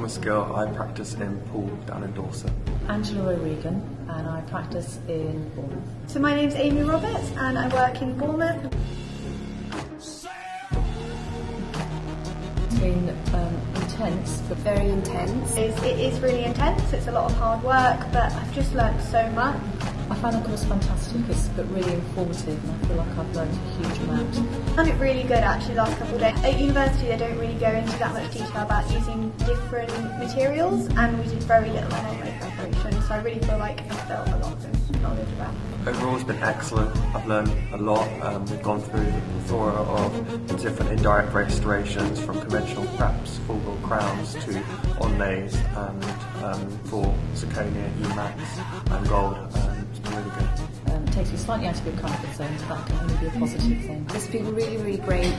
skill, I practice in Poole down in Dorset. Angela O'Regan, and I practice in Bournemouth. So my name's Amy Roberts and I work in Bournemouth. It's been intense, but very intense. It is really intense, it's a lot of hard work, but I've just learnt so much. I found the course fantastic, it's really informative, and I feel like I've learned a huge amount. I found it really good actually the last couple of days. At university they don't really go into that much detail about using different materials, and we did very little in anyway preparation, so I really feel like I've built a lot of knowledge about. Overall it's been excellent. I've learned a lot. We've gone through the plethora of different indirect restorations, from conventional preps, full bore crowns to onlays, and for zirconia, EMAX and gold. It's been really good. It takes you slightly out of your comfort zone, so that can only be a positive thing. It's been really, really great,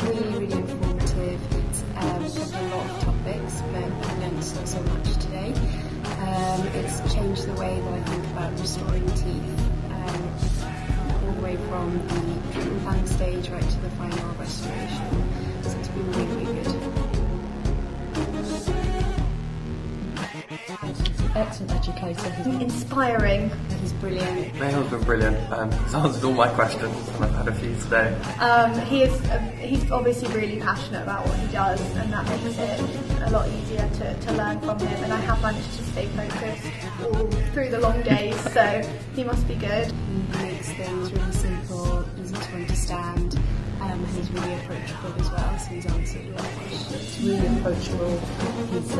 really informative. It's covered a lot of topics, but I've learned so much today. It's changed the way that I think about restoring teeth, all the way from the treatment planning stage right to the final restoration. So it's been really, really good. Excellent educator. He's Inspiring. He's brilliant. Mahul's been brilliant. He's answered all my questions, and I've had a few today. He's obviously really passionate about what he does, and that makes it a lot easier to learn from him, and I have managed to stay focused all through the long days, so he must be good. He makes things really simple, easy to understand, and he's really approachable as well, so he's answered a lot of questions. He's really approachable, he's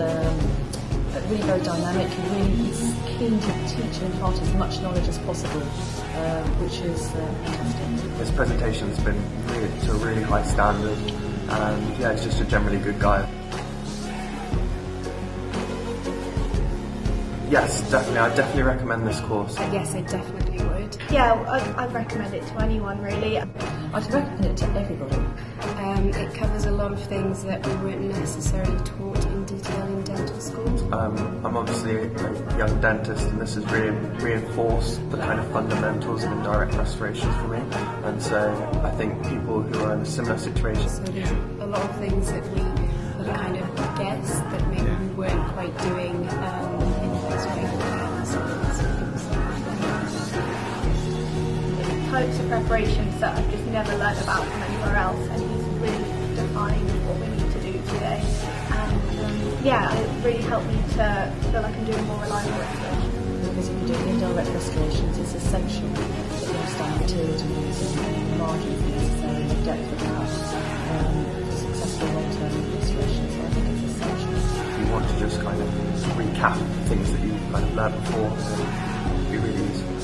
really very dynamic, he's keen to teach and impart as much knowledge as possible, which is fantastic. His presentation's been really, to a really high standard, and yeah, he's just a generally good guy. Yes, definitely. I definitely recommend this course. Yes, I definitely would. Yeah, I'd recommend it to anyone really. I'd recommend it to everybody. It covers a lot of things that we weren't necessarily taught in detail in dental school. I'm obviously a young dentist, and this has really reinforced the kind of fundamentals of indirect restorations for me, and so I think people who are in a similar situation. So there's a lot of things that we had kind of guessed that maybe we weren't quite doing in the best way we can. Types of preparations that I've just never learned about from anywhere else, and he's really defined what we need to do today, and yeah, it really helped me to feel like I'm doing more reliable restoration. Because if you're doing indirect restorations, it's essential that you understand materials and using the margins necessary, the depth of cut, for successful long-term restorations. So I think it's essential. If you want to just kind of recap things that you've kind of learned before, it'd be really useful.